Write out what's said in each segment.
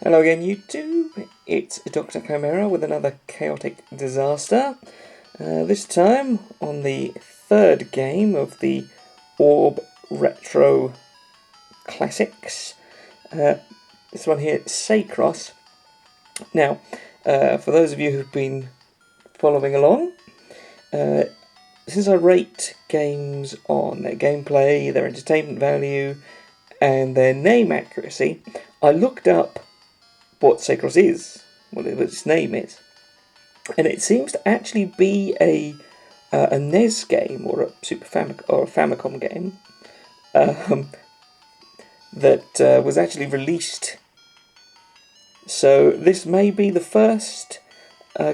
Hello again, YouTube. It's Dr. Chimera with another chaotic disaster. This time on the third game of the Orb Retro Classics. This one here, Seicross. Now, for those of you who've been following along, since I rate games on their gameplay, their entertainment value, and their name accuracy, I looked up what Seicross is, what its name is, and it seems to actually be a NES game or a Famicom game that was actually released. So this may be the first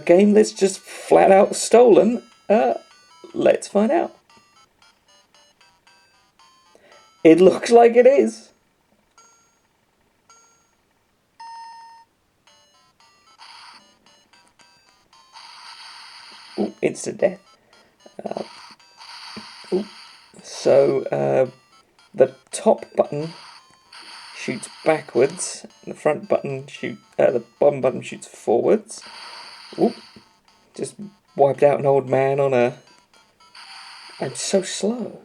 game that's just flat out stolen. Let's find out. It looks like it is. Ooh, instant death. So the top button shoots backwards, and the front button the bottom button shoots forwards. Ooh, just wiped out an old man on a. I'm so slow.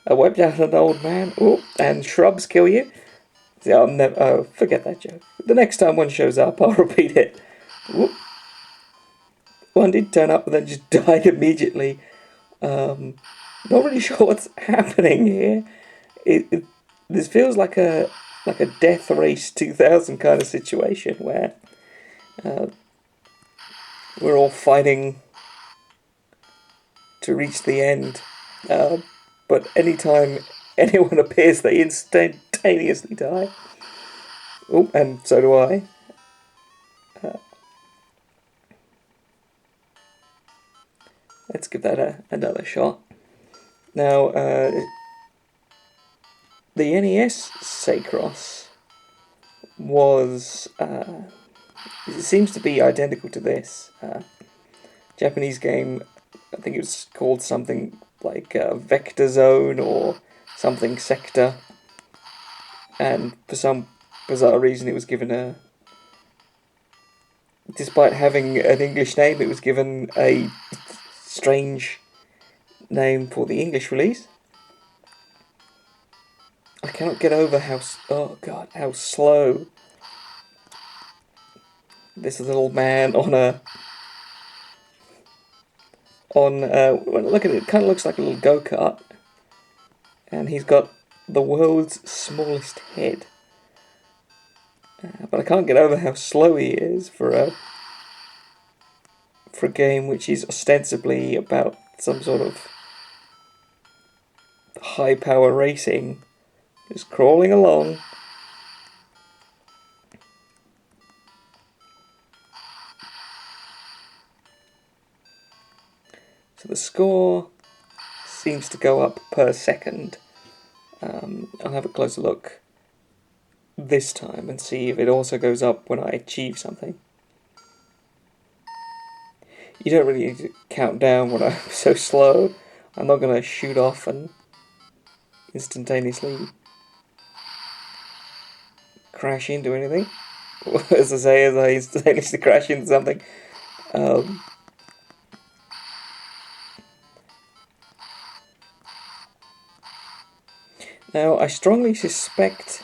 I wiped out an old man. Ooh, and shrubs kill you. See, I'll never. Oh, forget that joke. The next time one shows up, I'll repeat it. Ooh. One did turn up, but then just died immediately. Not really sure what's happening here. This feels like a Death Race 2000 kind of situation where we're all fighting to reach the end. But anytime anyone appears, they instantaneously die. Oh, and so do I. Let's give that another shot. Now, the NES Seicross was, it seems to be identical to this. Japanese game, I think it was called something like Vector Zone or something Sector. And for some bizarre reason it was given despite having an English name, it was given a strange name for the English release. I cannot get over how slow this little man look at it kind of looks like a little go-kart, and he's got the world's smallest head. But I can't get over how slow he is for a game which is ostensibly about some sort of high power racing. Just crawling along. So the score seems to go up per second. I'll have a closer look this time and see if it also goes up when I achieve something. You don't really need to count down when I'm so slow. I'm not going to shoot off and instantaneously crash into anything. As I instantaneously crash into something. Now, I strongly suspect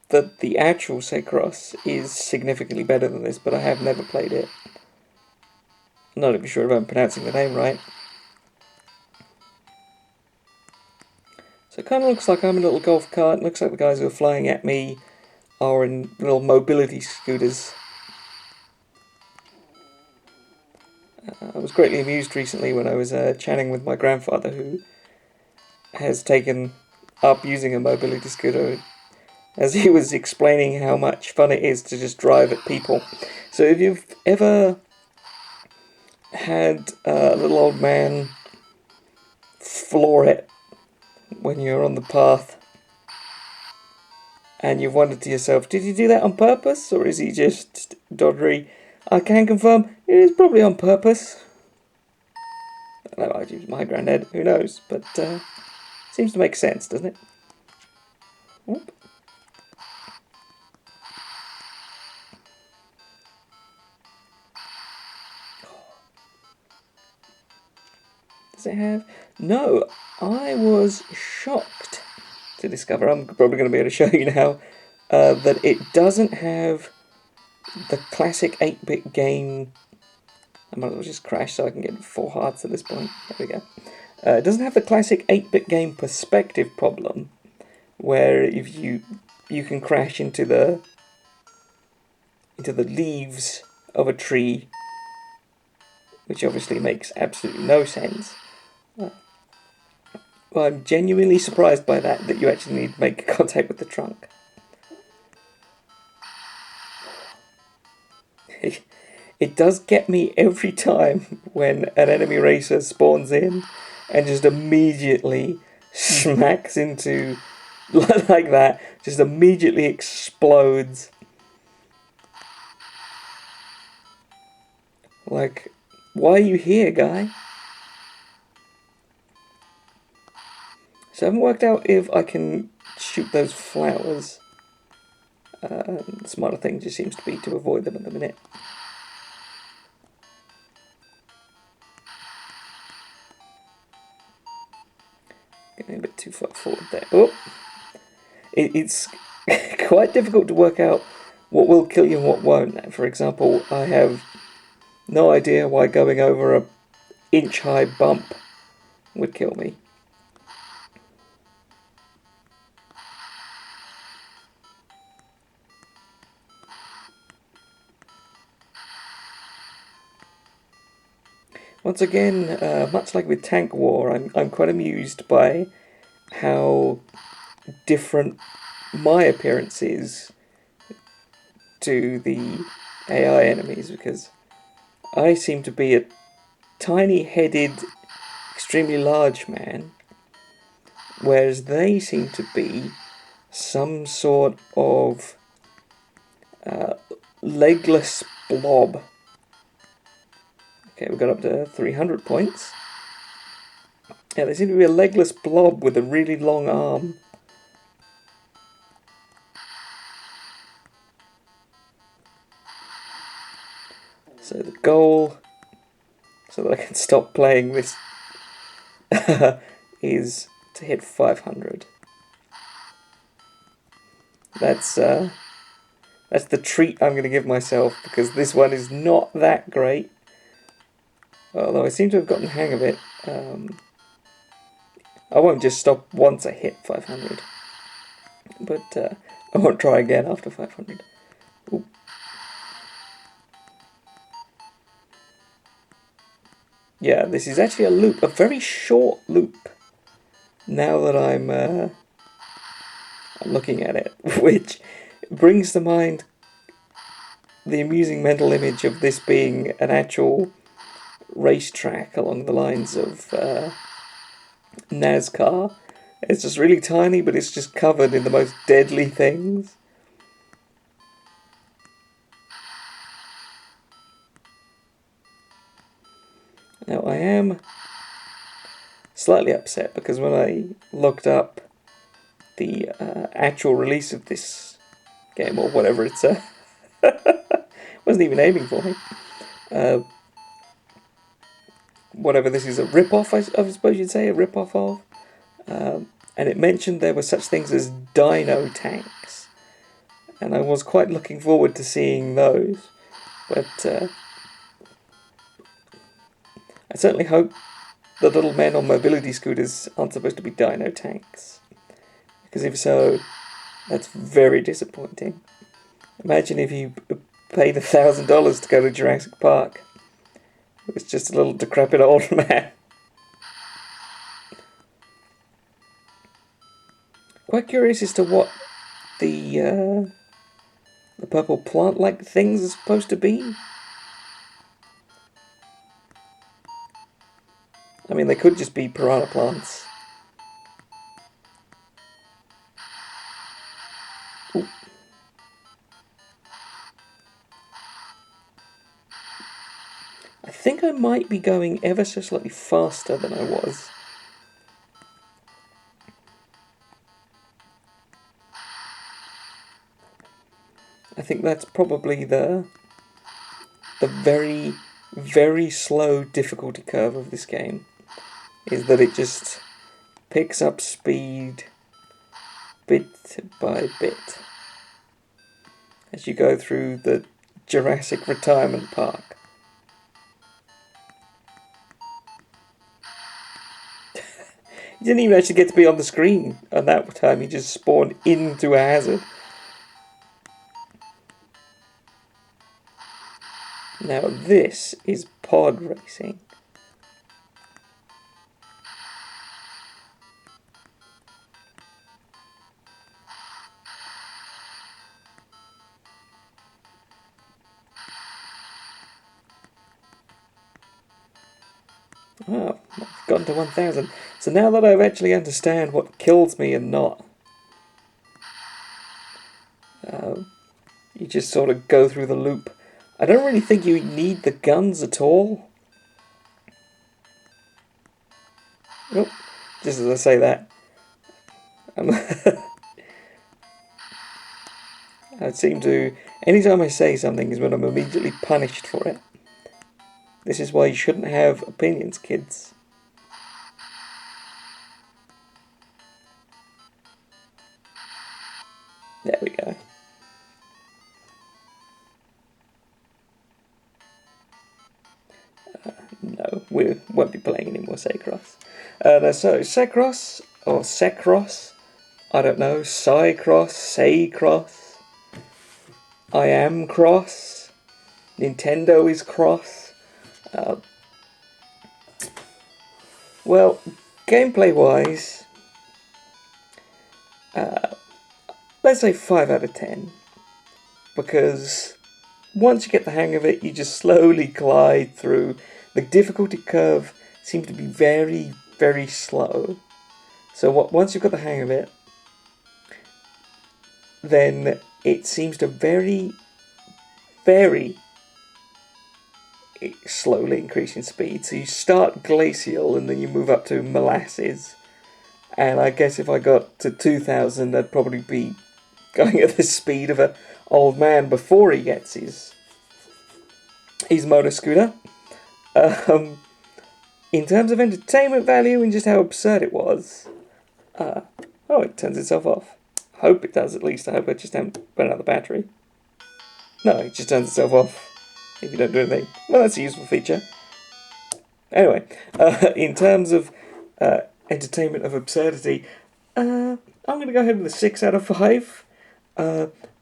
that the actual Seicross is significantly better than this, but I have never played it. I'm not even sure if I'm pronouncing the name right. So it kind of looks like I'm in a little golf cart. It looks like the guys who are flying at me are in little mobility scooters. I was greatly amused recently when I was chatting with my grandfather, who has taken up using a mobility scooter, as he was explaining how much fun it is to just drive at people. So if you've ever had a little old man floor it when you're on the path, and you've wondered to yourself, did he do that on purpose, or is he just doddery? I can confirm it is probably on purpose. I don't know, I'd use my granddad, who knows, but seems to make sense, doesn't it? Whoop. Does it have? No, I was shocked to discover, I'm probably going to be able to show you now, that it doesn't have the classic 8-bit game. I might as well just crash so I can get 4 hearts at this point. There we go. It doesn't have the classic 8-bit game perspective problem, where if you can crash into the leaves of a tree, which obviously makes absolutely no sense. Well, I'm genuinely surprised by that you actually need to make contact with the trunk. It does get me every time when an enemy racer spawns in and just immediately smacks into, like that, just immediately explodes. Like, why are you here, guy? So I haven't worked out if I can shoot those flowers. The smarter thing just seems to be to avoid them at the minute. Getting a bit too far forward there. Oh! It's quite difficult to work out what will kill you and what won't. For example, I have no idea why going over a inch-high bump would kill me. Once again, much like with Tank War, I'm quite amused by how different my appearance is to the AI enemies, because I seem to be a tiny-headed, extremely large man, whereas they seem to be some sort of legless blob. Okay, we got up to 300 points. Yeah, they seem to be a legless blob with a really long arm. So the goal, so that I can stop playing this, is to hit 500. That's the treat I'm going to give myself, because this one is not that great. Although I seem to have gotten the hang of it. I won't just stop once I hit 500. But I won't try again after 500. Ooh. Yeah, this is actually a loop, a very short loop. Now that I'm looking at it, which brings to mind the amusing mental image of this being an actual racetrack along the lines of NASCAR. It's just really tiny, but it's just covered in the most deadly things. Now I am slightly upset because when I looked up the actual release of this game, or whatever it's wasn't even aiming for me. Whatever this is, a rip-off, I suppose you'd say, a rip-off of. And it mentioned there were such things as dino tanks. And I was quite looking forward to seeing those. But I certainly hope the little men on mobility scooters aren't supposed to be dino tanks. Because if so, that's very disappointing. Imagine if you paid $1,000 to go to Jurassic Park. It was just a little decrepit old man. Quite curious as to what the purple plant-like things are supposed to be. I mean, they could just be piranha plants. Ooh. I think I might be going ever so slightly faster than I was. I think that's probably the very, very slow difficulty curve of this game. is that it just picks up speed bit by bit as you go through the Jurassic Retirement Park. You didn't even actually get to be on the screen at that time, you just spawned into a hazard. Now this is pod racing. Oh, I've gotten to 1000. So now that I actually understand what kills me and not, you just sort of go through the loop. I don't really think you need the guns at all. Oh, just as I say that. I seem to, anytime I say something is when I'm immediately punished for it. This is why you shouldn't have opinions, kids. There we go. No, we won't be playing any more Seicross. So, Seicross, or Seicross, I don't know, Seicross, Seicross, I am cross, Nintendo is cross. Well, gameplay-wise, let's say 5 out of 10, because once you get the hang of it, you just slowly glide through. The difficulty curve seems to be very, very slow. So once you've got the hang of it, then it seems to very, very slowly increase in speed. So you start glacial and then you move up to molasses. And I guess if I got to 2000, I'd probably be going at the speed of an old man before he gets his motor scooter. In terms of entertainment value and just how absurd it was, oh, it turns itself off. I hope it does, at least. I hope I just haven't run out the battery. No, it just turns itself off if you don't do anything. Well, that's a useful feature. Anyway, in terms of entertainment of absurdity, I'm going to go ahead with a 6 out of 5.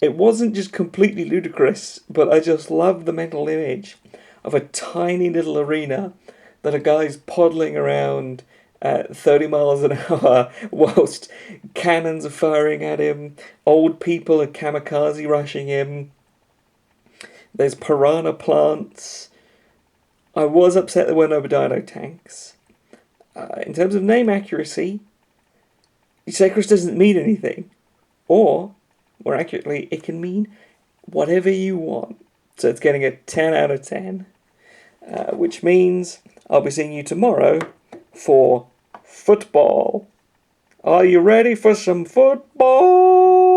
It wasn't just completely ludicrous, but I just love the mental image of a tiny little arena that a guy's poddling around at 30 miles an hour whilst cannons are firing at him, old people are kamikaze rushing him, there's piranha plants. I was upset there were no dino tanks. In terms of name accuracy, Seicross doesn't mean anything. Or, more accurately, it can mean whatever you want. So it's getting a 10 out of 10. Which means I'll be seeing you tomorrow for football. Are you ready for some football?